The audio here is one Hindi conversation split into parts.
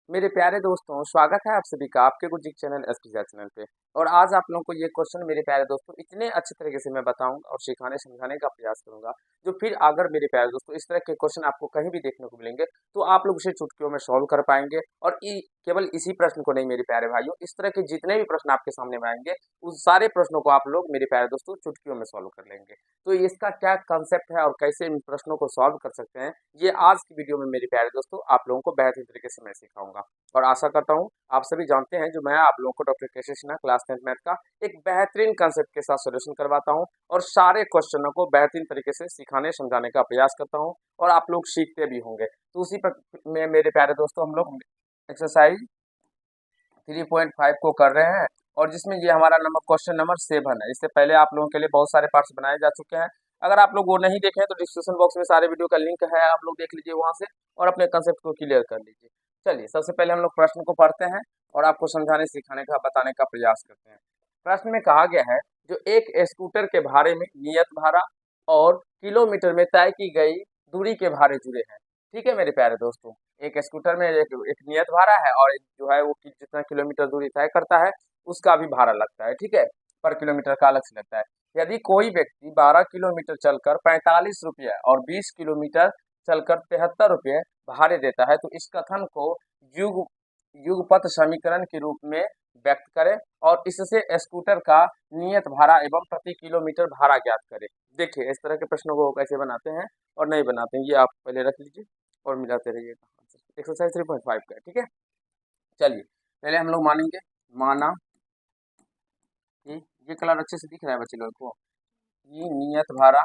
मेरे प्यारे दोस्तों, स्वागत है आप सभी का आपके गुरजीत चैनल एसपीजा चैनल पे। और आज आप लोगों को ये क्वेश्चन मेरे प्यारे दोस्तों इतने अच्छे तरीके से मैं बताऊंगा और सिखाने समझाने का प्रयास करूंगा, जो फिर अगर मेरे प्यारे दोस्तों इस तरह के क्वेश्चन आपको कहीं भी देखने को मिलेंगे तो आप लोग उसे चुटकियों में सॉल्व कर पाएंगे। और केवल इसी प्रश्न को नहीं मेरे प्यारे भाइयों, इस तरह के जितने भी प्रश्न आपके सामने में आएंगे उस सारे प्रश्नों को आप लोग मेरे प्यारे दोस्तों चुटकियों में सॉल्व कर लेंगे। तो इसका क्या कंसेप्ट है और कैसे इन प्रश्नों को सॉल्व कर सकते हैं, ये आज की वीडियो में मेरे प्यारे दोस्तों आप लोगों को बेहतरीन तरीके से मैं सिखाऊंगा। और आशा करता हूँ आप सभी जानते हैं जो मैं आप लोगों को doctor Keshav Sinha class 10th math का एक बेहतरीन कंसेप्ट के साथ सॉल्यूशन करवाता हूँ और सारे क्वेश्चनों को बेहतरीन तरीके से सिखाने समझाने का प्रयास करता हूँ और आप लोग सीखते भी होंगे। तो उसी पर में मेरे प्यारे दोस्तों हम लोग एक्सरसाइज 3.5 को कर रहे हैं और जिसमें ये हमारा नंबर क्वेश्चन नंबर 7 है। इससे पहले आप लोगों के लिए बहुत सारे पार्ट्स बनाए जा चुके हैं। अगर आप लोग वो नहीं देखे हैं तो डिस्क्रिप्शन बॉक्स में सारे वीडियो का लिंक है, आप लोग देख लीजिए वहां से और अपने कंसेप्ट को क्लियर कर लीजिए। चलिए सबसे पहले हम लोग प्रश्न को पढ़ते हैं और आपको समझाने सिखाने का बताने का प्रयास करते हैं। प्रश्न में कहा गया है जो एक स्कूटर के भाड़े में नियत भाड़ा और किलोमीटर में तय की गई दूरी के भाड़े जुड़े हैं। ठीक है मेरे प्यारे दोस्तों, एक स्कूटर में एक नियत भाड़ा है और एक जो है वो जितना किलोमीटर दूरी तय करता है उसका भी भाड़ा लगता है। ठीक है, पर किलोमीटर का अलग से लगता है। यदि कोई व्यक्ति 12 किलोमीटर चलकर 45 रुपये और 20 किलोमीटर चलकर 73 रुपये भाड़े देता है तो इस कथन को युग युगपत समीकरण के रूप में व्यक्त करें और इससे स्कूटर का नियत भाड़ा एवं प्रति किलोमीटर भाड़ा ज्ञात करें। देखिए इस तरह के प्रश्नों को कैसे बनाते हैं और नहीं बनाते हैं ये आप पहले रख लीजिए और मिलाते रहिएगा। एक्सरसाइज 3.5 का है, ठीक है। चलिए पहले हम लोग मानेंगे, माना कि ये कलर अच्छे से दिख रहा है बच्चे लोग को, ये नियत भाड़ा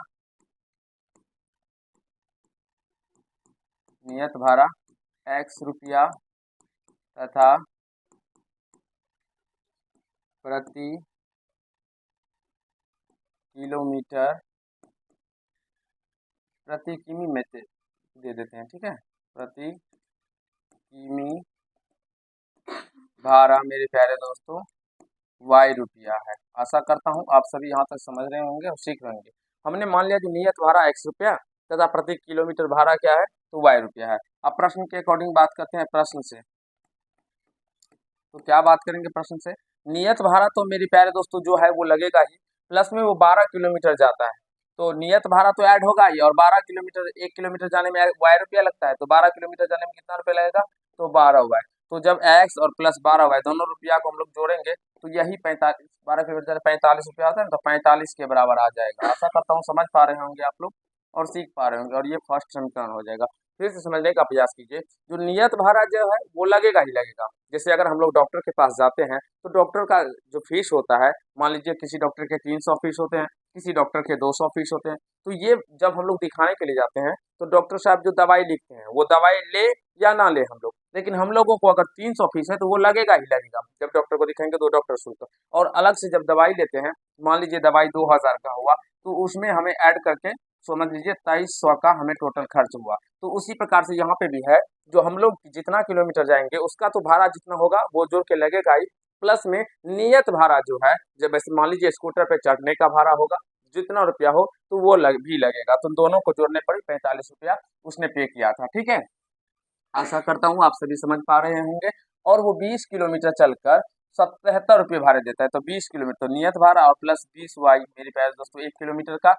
x रुपया तथा प्रति किलोमीटर प्रति किमी में दे देते हैं। ठीक है, प्रति किमी भाड़ा मेरे प्यारे दोस्तों y रुपया है। आशा करता हूँ आप सभी यहाँ तक समझ रहे होंगे और सीख रहे होंगे। हमने मान लिया कि नियत भाड़ा x रुपया तथा प्रति किलोमीटर भाड़ा क्या है तो y रुपया है। अब प्रश्न के अकॉर्डिंग बात करते हैं प्रश्न से। तो क्या बात करेंगे प्रश्न से, नियत भाड़ा तो मेरे प्यारे दोस्तों जो है वो लगेगा ही, प्लस में वो 12 किलोमीटर जाता है तो नियत भाड़ा तो ऐड होगा ही। और 12 किलोमीटर 1 किलोमीटर जाने में y रुपया लगता है तो 12 किलोमीटर जाने में कितना रुपया लगेगा तो 12 y। तो जब x और प्लस 12y दोनों रुपया को हम लोग जोड़ेंगे तो यही 45, 12 किलोमीटर 45 रुपया आता है ना, तो 45 के बराबर आ जाएगा। आशा करता हूँ समझ पा रहे होंगे आप लोग और सीख पा रहे होंगे और ये फर्स्ट समीकरण हो जाएगा। फिर से समझने का प्रयास कीजिए, जो नियत भाड़ा जो है वो लगेगा ही लगेगा। जैसे अगर हम लोग डॉक्टर के पास जाते हैं तो डॉक्टर का जो फीस होता है, मान लीजिए किसी डॉक्टर के 300 फीस होते हैं, किसी डॉक्टर के 200 फीस होते हैं। तो ये जब हम लोग दिखाने के लिए जाते हैं तो डॉक्टर साहब जो दवाई लिखते हैं वो दवाई ले या ना ले हम लोग, लेकिन हम लोगों को अगर 300 फीस है तो वो लगेगा ही लगेगा। जब डॉक्टर को दिखाएंगे तो डॉक्टर शुल्क, और अलग से जब दवाई लेते हैं, मान लीजिए दवाई 2000 का हुआ तो उसमें हमें ऐड करके समझ लीजिए 2300 का हमें टोटल खर्च हुआ। तो उसी प्रकार से यहाँ पे भी है, जो हम लोग जितना किलोमीटर जाएंगे उसका तो भाड़ा जितना होगा वो जोड़ के लगेगा ही, प्लस में नियत भाड़ा जो है, जब ऐसे मान लीजिए स्कूटर पे चढ़ने का भाड़ा होगा जितना रुपया हो तो वो भी लगेगा। तो दोनों को जोड़ने पर 45 रुपया उसने पे किया था। ठीक है, आशा करता हूँ आप सभी समझ पा रहे होंगे। और वो 20 किलोमीटर चलकर 77 रुपये भाड़े देता है। तो 20 किलोमीटर तो नियत भाड़ा और प्लस 20y मेरे प्यारे दोस्तों, 1 किलोमीटर का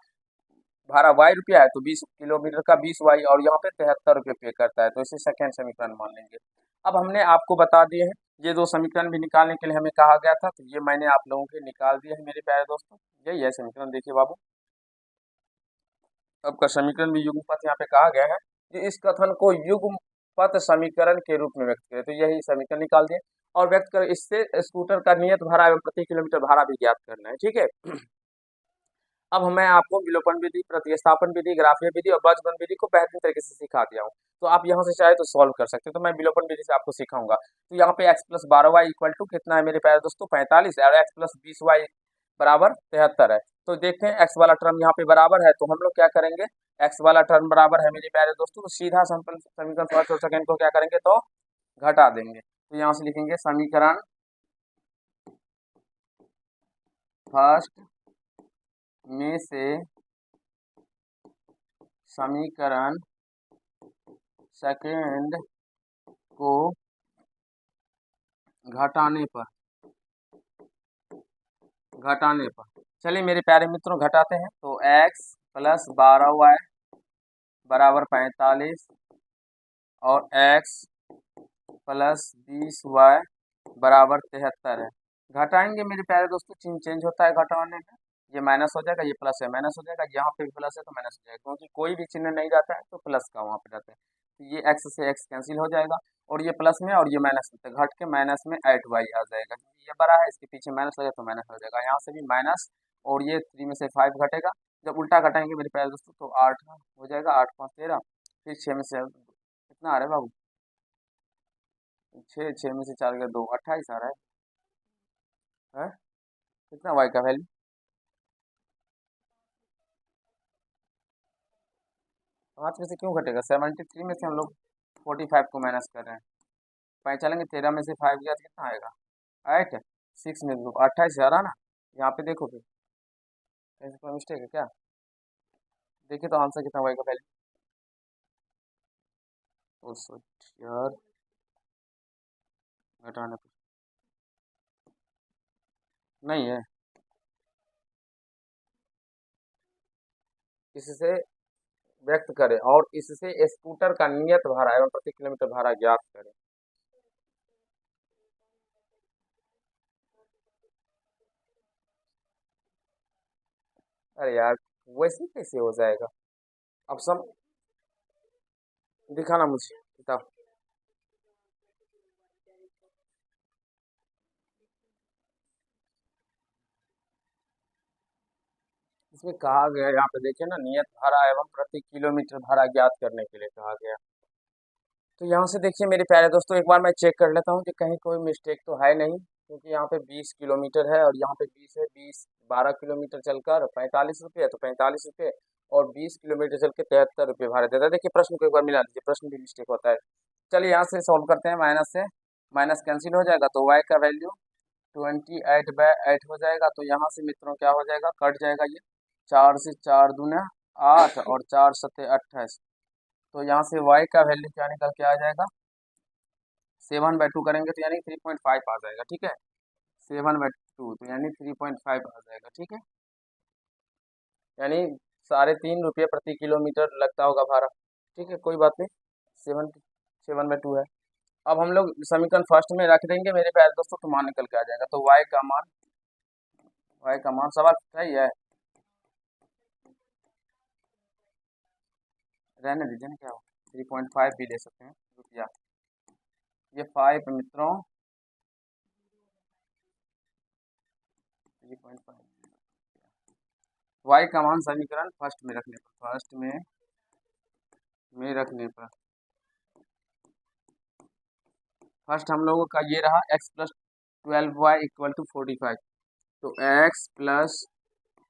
भाड़ा y रुपया है तो 20 किलोमीटर का 20y और यहाँ पे 73 रुपये पे करता है। तो इसे सेकेंड समीकरण मान लेंगे। अब हमने आपको बता दिए हैं ये दो समीकरण भी निकालने के लिए हमें कहा गया था, तो ये मैंने आप लोगों के निकाल दिए हैं मेरे प्यारे दोस्तों। यही है समीकरण, देखिए बाबू आपका समीकरण भी युग्मपथ यहाँ पे कहा गया है कि इस कथन को युग्मपथ समीकरण के रूप में व्यक्त करें। तो यही समीकरण निकाल दिए और व्यक्त कर इससे स्कूटर का नियत भाड़ा एवं प्रति किलोमीटर भाड़ा भी ज्ञात करना है। ठीक है, अब मैं आपको विलोपन विधि, प्रतिस्थापन विधि, ग्राफीय विधि और बजगण विधि को बेहतरीन तरीके से सिखा दिया हूँ। तो आप यहाँ से चाहे तो सॉल्व कर सकते हैं। तो मैं विलोपन विधि से आपको सिखाऊंगा। तो यहाँ पे x plus 12y equal to कितना है मेरे प्यारे दोस्तों 45 और x प्लस 20y बराबर 73 है। तो देखते हैं x वाला टर्म यहाँ पे बराबर है तो हम लोग क्या करेंगे, x वाला टर्म बराबर है मेरे प्यारे दोस्तों, तो सीधा समीकरण फर्स्ट और सेकंड को क्या करेंगे तो घटा देंगे। तो यहाँ से लिखेंगे समीकरण फर्स्ट में से समीकरण सेकेंड को घटाने पर, घटाने पर। चलिए मेरे प्यारे मित्रों घटाते हैं, तो x प्लस 12y बराबर 45 और x प्लस 20y बराबर 73 है। घटाएंगे मेरे प्यारे दोस्तों, चिन्ह चेंज होता है घटाने में, ये माइनस हो जाएगा, ये प्लस है, माइनस हो जाएगा, यहाँ पे भी प्लस है तो माइनस हो जाएगा, क्योंकि कोई भी चिन्ह नहीं रहता है तो प्लस का वहाँ पे रहता है। तो ये x से x कैंसिल हो जाएगा, और ये प्लस में और ये माइनस में घट के माइनस में 8y आ जाएगा, क्योंकि ये बड़ा है इसके पीछे माइनस हो जाएगा तो माइनस हो जाएगा, यहाँ से भी माइनस, और ये 3 में से 5 घटेगा। जब उल्टा घटाएंगे मेरे प्यारे दोस्तों तो 8 हो जाएगा, 8 5 13, फिर 6 में से कितना आ रहा है बाबू, 6 में से 4 गया 2, 28 आ रहा है? कितना y का वैल्यू? 5 में से क्यों घटेगा, 73 में से हम लोग 45 को माइनस कर रहे हैं, चलेंगे 13 में से 5 गया तो कितना आएगा 8, 6 में 28 आ रहा ना, यहाँ पे देखो फिर कहीं से कोई मिस्टेक है क्या, देखिए तो आंसर कितना y का वैल्यू, ओ शिट यार, घटाने पर नहीं है, इससे व्यक्त करें और इससे स्कूटर का नियत भाड़ा एवं प्रति किलोमीटर भाड़ा ज्ञात करें। अरे यार वैसे कैसे हो जाएगा, अब सब दिखाना मुझे किताब, इसमें कहा गया यहाँ पे देखिए ना, नियत भाड़ा एवं प्रति किलोमीटर भाड़ा ज्ञात करने के लिए कहा गया। तो यहाँ से देखिए मेरे प्यारे दोस्तों, एक बार मैं चेक कर लेता हूँ कि कहीं कोई मिस्टेक तो है नहीं, क्योंकि यहाँ पे 20 किलोमीटर है और यहाँ पे 20 है, 12 किलोमीटर चलकर 45 रुपये, तो 45 रुपये और 20 किलोमीटर चल के 73 रुपये भाड़ा देता है। देखिए प्रश्न को एक बार मिला लीजिए, प्रश्न भी मिस्टेक होता है। चलिए यहाँ से सॉल्व करते हैं, माइनस से माइनस कैंसिल हो जाएगा, तो y का वैल्यू 28/8 हो जाएगा। तो यहाँ से मित्रों क्या हो जाएगा, कट जाएगा ये, 4 से 4 दूना 8 और 4 सत्ते 28, तो यहाँ से y का वैल्यू क्या निकल के आ जाएगा, 7/2 करेंगे तो यानी 3.5 आ जाएगा, ठीक है, 7/2 तो यानी 3.5 आ जाएगा, ठीक है, यानी 3.5 रुपये प्रति किलोमीटर लगता होगा भाड़ा, ठीक है, कोई बात नहीं, 7/2 है। अब हम लोग समीकरण फर्स्ट में रख देंगे मेरे प्यारे दोस्तों, तो मान निकल के आ जाएगा, तो y का मान सवाल सही है, रहने दीजिए ना, क्या हो 3.5 भी ले सकते हैं रुपया, ये 5 मित्रों 3.5, y का मान समीकरण फर्स्ट में रखने पर, फर्स्ट हम लोगों का ये रहा x plus 12y equal to 45, तो x प्लस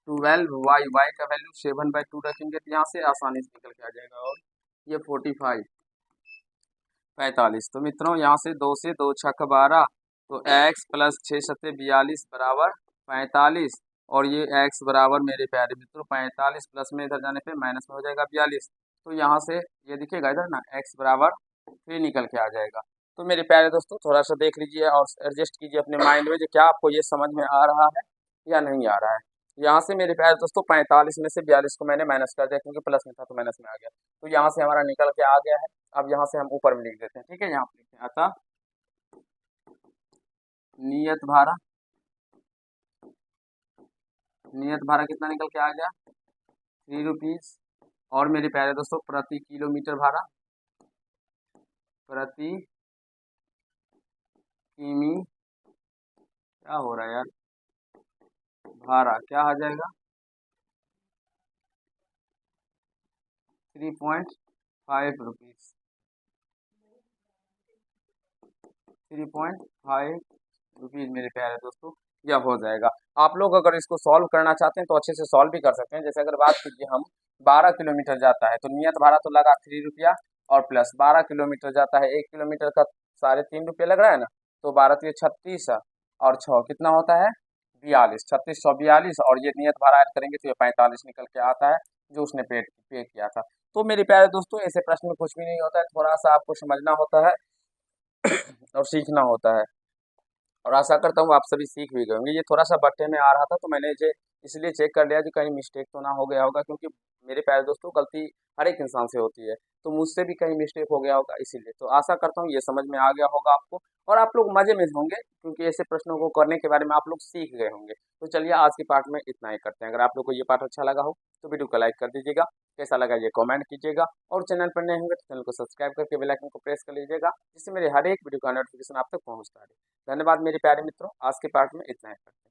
12y, y का वैल्यू 7/2 रखेंगे तो यहाँ से आसानी से निकल के आ जाएगा, और ये 45 45, तो मित्रों यहाँ से 2 से 2 छक 12, तो x प्लस 6 सत्ते 42 बराबर 45, और ये x बराबर मेरे प्यारे मित्रों 45 प्लस में इधर जाने पे माइनस में हो जाएगा 42, तो यहाँ से ये दिखेगा इधर ना, x बराबर 3 निकल के आ जाएगा। तो मेरे प्यारे दोस्तों थोड़ा सा देख लीजिए और एडजस्ट कीजिए अपने माइंड में, जो क्या आपको ये समझ में आ रहा है या नहीं आ रहा है। यहाँ से मेरे प्यारे दोस्तों 45 में से 42 को मैंने माइनस कर दिया, क्योंकि प्लस में था तो माइनस में आ गया, तो यहाँ से हमारा निकल के आ गया है। अब यहाँ से हम ऊपर में लिख देते हैं, ठीक है, यहाँ पे लिखते हैं अतः नियत भाड़ा, कितना निकल के आ गया 3 रुपीज, और मेरे प्यारे दोस्तों प्रति किलोमीटर भाड़ा, प्रति किमी, क्या हो रहा है यार, भाड़ा क्या आ जाएगा 3.5 रुपीज, 3.5 रुपीज मेरे प्यारे दोस्तों, यह हो जाएगा। आप लोग अगर इसको सॉल्व करना चाहते हैं तो अच्छे से सॉल्व भी कर सकते हैं। जैसे अगर बात कीजिए हम 12 किलोमीटर जाता है तो नियत भाड़ा तो लगा 3 रुपया, और प्लस 12 किलोमीटर जाता है, 1 किलोमीटर का 3.5 रुपये लग रहा है ना, तो 12 3 36 और 6 कितना होता है 42, 3642, और ये नियत भाड़ा ऐड करेंगे तो ये 45 निकल के आता है, जो उसने पे किया था। तो मेरे प्यारे दोस्तों ऐसे प्रश्न में कुछ भी नहीं होता है, थोड़ा सा आपको समझना होता है और सीखना होता है। और आशा करता हूँ आप सभी सीख भी गए होंगे। ये थोड़ा सा बट्टे में आ रहा था तो मैंने इसे इसलिए चेक कर लिया कि कहीं मिस्टेक तो ना हो गया होगा, क्योंकि मेरे प्यारे दोस्तों गलती हर एक इंसान से होती है, तो मुझसे भी कहीं मिस्टेक हो गया होगा इसीलिए। तो आशा करता हूँ ये समझ में आ गया होगा आपको और आप लोग मजे में होंगे, क्योंकि ऐसे प्रश्नों को करने के बारे में आप लोग सीख गए होंगे। तो चलिए आज के पार्ट में इतना ही करते हैं। अगर आप लोग को ये पार्ट अच्छा लगा हो तो वीडियो को लाइक कर दीजिएगा, कैसा लगा ये कमेंट कीजिएगा, और चैनल पर नए होंगे तो चैनल को सब्सक्राइब करके बेल आइकन को प्रेस कर लीजिएगा, जिससे मेरे हर एक वीडियो का नोटिफिकेशन आप तक पहुंचता रहे। धन्यवाद मेरे प्यारे मित्रों, आज के पार्ट में इतना ही करते हैं।